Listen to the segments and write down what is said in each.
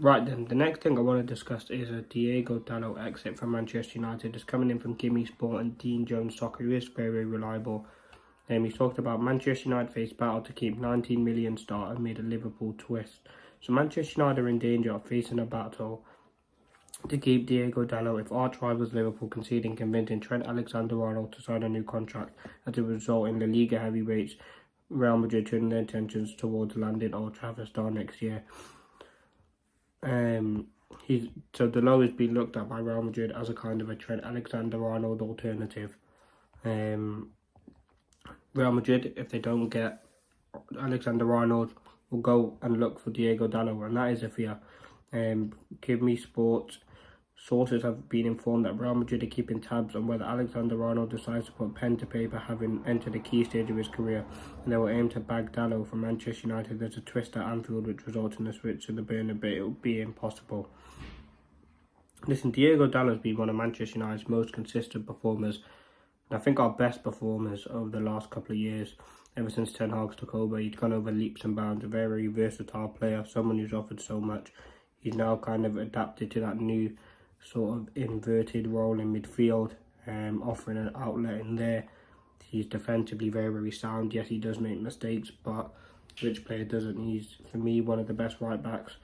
Right then, the next thing I want to discuss is a DIOGO Dalot exit from Manchester United. It's coming in from Gimme Sport and Dean Jones Soccer, who is very, very reliable. He's talked about Manchester United face battle to keep 19 million start amid a Liverpool twist. So Manchester United are in danger of facing a battle to keep DIOGO Dalot if arch rivals Liverpool conceding convincing Trent Alexander-Arnold to sign a new contract, as a result in La Liga heavyweights Real Madrid turning their intentions towards landing Old Trafford Star next year. So Dalot has been looked at by Real Madrid as a kind of a Trent Alexander-Arnold alternative. Real Madrid, if they don't get Alexander-Arnold, will go and look for DIOGO Dalot, and that is a fear. Give Me Sports sources have been informed that Real Madrid are keeping tabs on whether Alexander-Arnold decides to put pen to paper, having entered a key stage of his career, and they will aim to bag Dalot from Manchester United. There's a twist at Anfield which results in a switch to the Bernabeu being possible. Listen, DIOGO Dalot has been one of Manchester United's most consistent performers, and I think our best performers over the last couple of years. Ever since Ten Hag took over, he's gone over leaps and bounds, a very versatile player, someone who's offered so much. He's now kind of adapted to that new sort of inverted role in midfield, offering an outlet in there. He's defensively very, very sound. Yes, he does make mistakes, but which player doesn't? He's, for me, one of the best right backs.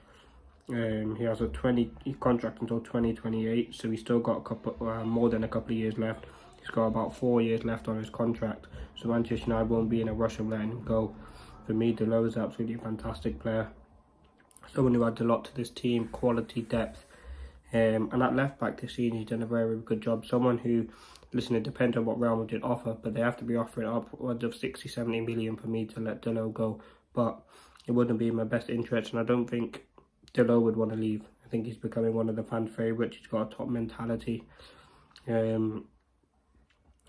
He has a contract until 2028, so he's still got more than a couple of years left. He's got about 4 years left on his contract, so Manchester United won't be in a rush of letting him go. For me, Dalot is absolutely a fantastic player. Someone who adds a lot to this team, quality, depth. And at left back this season, he's done a very, very good job. Someone who, listen, it depends on what Real Madrid offer, but they have to be offering upwards of 60-70 million for me to let Dalot go. But it wouldn't be in my best interest, and I don't think Dalot would want to leave. I think he's becoming one of the fan favourites. He's got a top mentality. And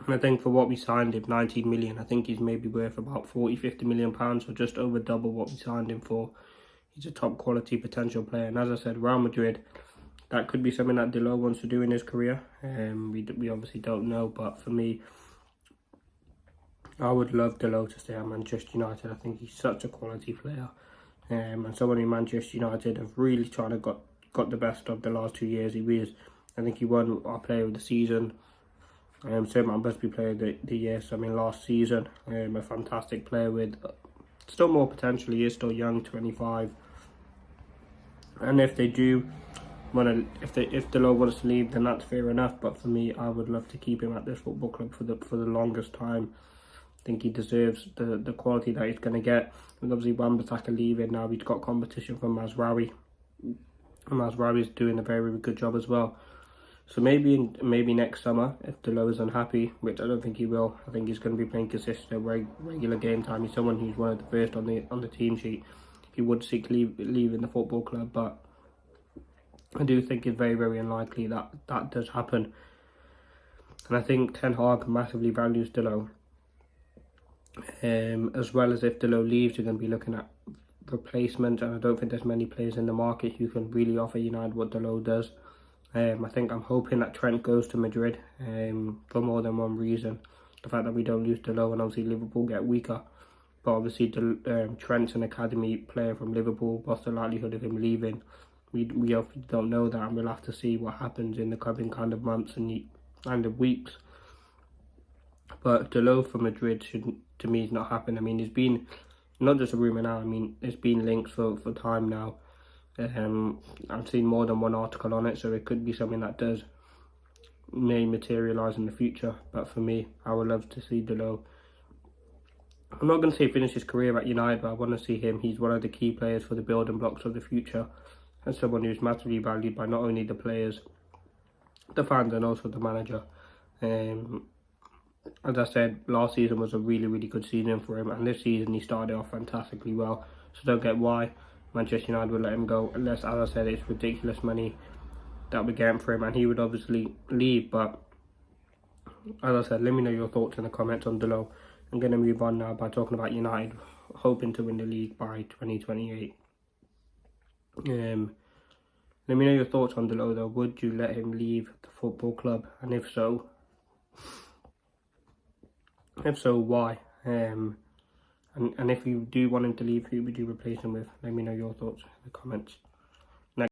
I think for what we signed him, 19 million, I think he's maybe worth about 40-50 million pounds, so just over double what we signed him for. He's a top quality potential player, and as I said, Real Madrid, that could be something that Dalot wants to do in his career. We obviously don't know, but for me, I would love Dalot to stay at Manchester United. I think he's such a quality player, and someone in Manchester United have really tried to got the best of the last 2 years. I think he won our Player of the Season. Certainly my best player of the year. So I mean, last season, a fantastic player with still more potential. He is still young, 25. And if they do if Dalot wants to leave, then that's fair enough. But for me, I would love to keep him at this football club for the longest time. I think he deserves the quality that he's going to get. And obviously, Wan-Bissaka leaving now, he's got competition from Mazraoui. And Mazraoui is doing a very, very good job as well. So maybe next summer, if Dalot is unhappy, which I don't think he will, I think he's going to be playing consistent, regular game time. He's someone who's one of the first on the team sheet. He would seek leaving the football club, but I do think it's very, very unlikely that that does happen. And I think Ten Hag massively values Dalot. As well as if Dalot leaves, you're going to be looking at replacement, and I don't think there's many players in the market who can really offer United what Dalot does. I'm hoping that Trent goes to Madrid for more than one reason. The fact that we don't lose Dalot, and obviously Liverpool get weaker. But obviously Trent's an academy player from Liverpool. What's the likelihood of him leaving? We obviously don't know that, and we'll have to see what happens in the coming kind of months and weeks. But Dalot for Madrid to me is not happening. I mean, it's been not just a rumour now. I mean, it's been linked for time now. I've seen more than one article on it, so it could be something that may materialise in the future. But for me, I would love to see Dalot. I'm not going to say finish his career at United, but I want to see him. He's one of the key players for the building blocks of the future, and someone who's massively valued by not only the players, the fans, and also the manager. As I said, last season was a really, really good season for him, and this season he started off fantastically well. So don't get why Manchester United would let him go, unless, as I said, it's ridiculous money that we're getting for him, and he would obviously leave. But as I said, let me know your thoughts in the comments on Dalot. I'm going to move on now by talking about United hoping to win the league by 2028. Let me know your thoughts on Dalot though. Would you let him leave the football club? And if so, why? And if you do want him to leave, who would you replace him with? Let me know your thoughts in the comments.